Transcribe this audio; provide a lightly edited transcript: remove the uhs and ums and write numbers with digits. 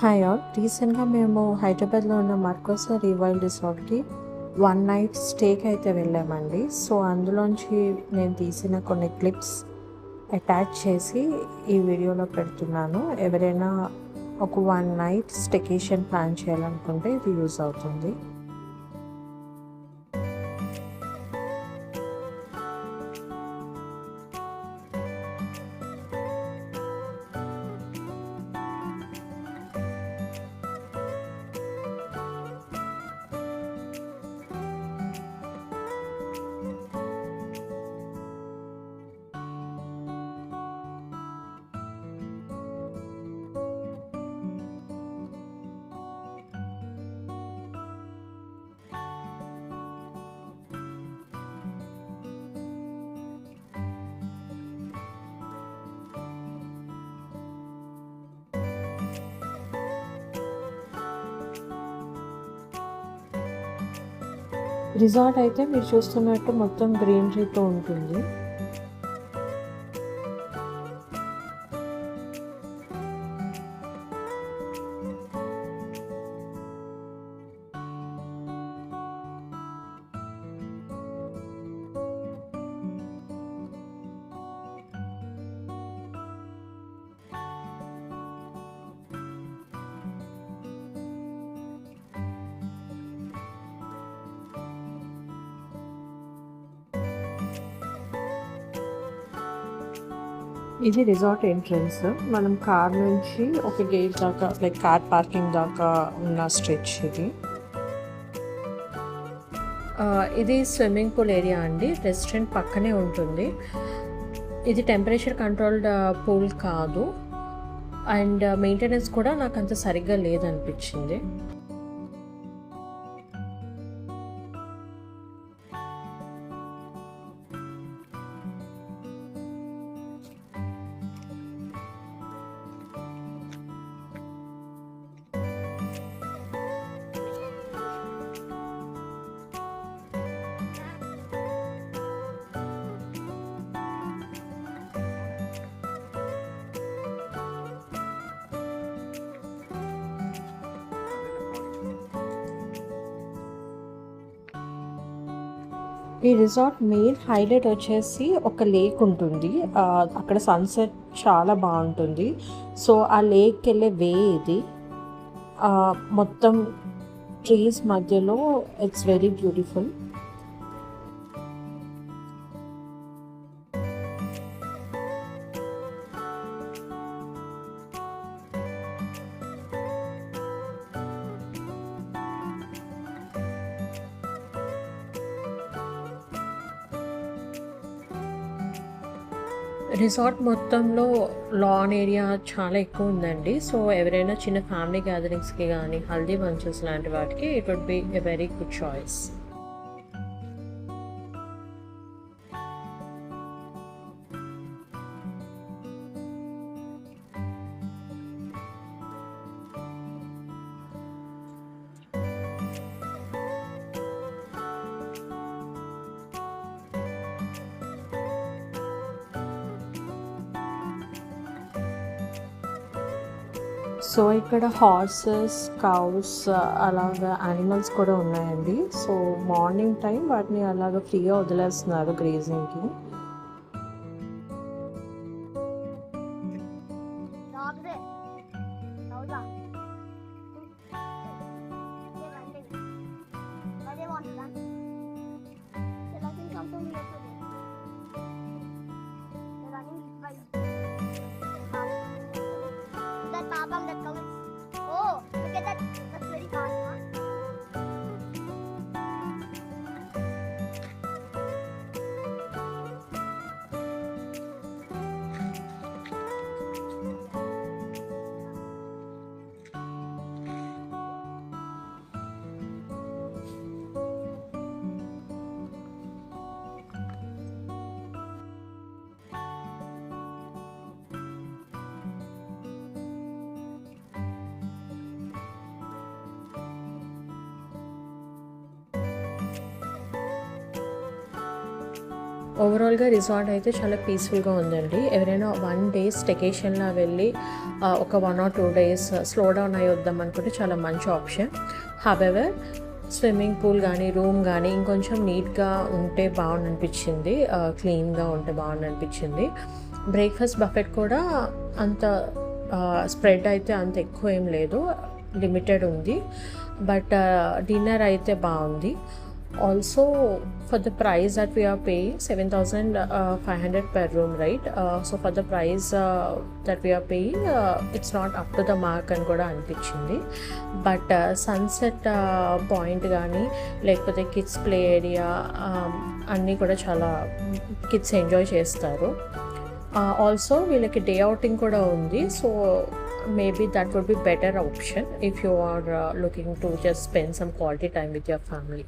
Hi all, రీసెంట్గా మేము హైదరాబాద్లో ఉన్న మర్కోసా రివైల్డ్ రిసార్ట్కి 1 నైట్ స్టేకి అయితే వెళ్ళామండి. సో అందులోంచి నేను తీసిన కొన్ని క్లిప్స్ అటాచ్ చేసి ఈ వీడియోలో పెడుతున్నాను. ఎవరైనా ఒక 1 నైట్ స్టేకేషన్ ప్లాన్ చేయాలనుకుంటే ఇది యూజ్ అవుతుంది. రిసార్ట్ అయితే మీరు చూస్తున్నట్టు మొత్తం గ్రీనరీతో ఉంటుంది. ఇది రిసార్ట్ ఎంట్రన్స్. మనం కార్ నుంచి ఒక గేట్ దాకా, లైక్ కార్ పార్కింగ్ దాకా ఉన్న స్ట్రెచ్ ఇది. ఇది స్విమ్మింగ్ పూల్ ఏరియా అండి. రెస్టారెంట్ పక్కనే ఉంటుంది. ఇది టెంపరేచర్ కంట్రోల్డ్ పూల్ కాదు, అండ్ మెయింటెనెన్స్ కూడా నాకు అంత సరిగ్గా లేదనిపించింది. ఈ రిసార్ట్ మెయిన్ హైలైట్ వచ్చేసి ఒక లేక్ ఉంటుంది. అక్కడ సన్సెట్ చాలా బాగుంటుంది. సో ఆ లేక్కి వెళ్ళే వే ఇది. మొత్తం ట్రీస్ మధ్యలో ఇట్స్ వెరీ బ్యూటిఫుల్. రిసార్ట్ మొత్తంలో లాన్ ఏరియా చాలా ఎక్కువ ఉందండి. సో ఎవరైనా చిన్న ఫ్యామిలీ గ్యాదరింగ్స్కి కానీ హల్దీ ఫంక్షన్స్ లాంటి వాటికి it would be a very good choice. So ఇక్కడ హార్సెస్, కౌస్, అలాగా యానిమల్స్ కూడా ఉన్నాయండి. సో మార్నింగ్ టైం వాటిని అలాగ ఫ్రీగా వదిలేస్తున్నారు గ్రేజింగ్కి. Babam that coming. Oh, look at that. That's very fast, huh? ఓవరాల్గా రిసార్ట్ అయితే చాలా పీస్ఫుల్గా ఉందండి. ఎవరైనా 1 డే స్టెకేషన్లా వెళ్ళి ఒక 1 or 2 days స్లో డౌన్ అయ్యి వద్దాం అనుకుంటే చాలా మంచి ఆప్షన్. హవెవర్ స్విమ్మింగ్ పూల్ కానీ రూమ్ కానీ ఇంకొంచెం నీట్గా ఉంటే బాగుందనిపించింది, క్లీన్గా ఉంటే బాగుందనిపించింది. బ్రేక్ఫాస్ట్ బఫెట్ కూడా అంత స్ప్రెడ్ అయితే అంత ఎక్కువ ఏం లేదు, లిమిటెడ్ ఉంది. బట్ డిన్నర్ అయితే బాగుంది. Also for the price that we are paying 7,500 per room, right? So for the price that we are paying it's not up to the mark అని కూడా అనిపించింది. బట్ సన్సెట్ పాయింట్ కానీ లేకపోతే కిడ్స్ ప్లే ఏరియా అన్నీ కూడా చాలా కిడ్స్ ఎంజాయ్ చేస్తారు. Also వీళ్ళకి డే అవుటింగ్ కూడా ఉంది. So maybe that would be better option if you are looking to just spend some quality time with your family.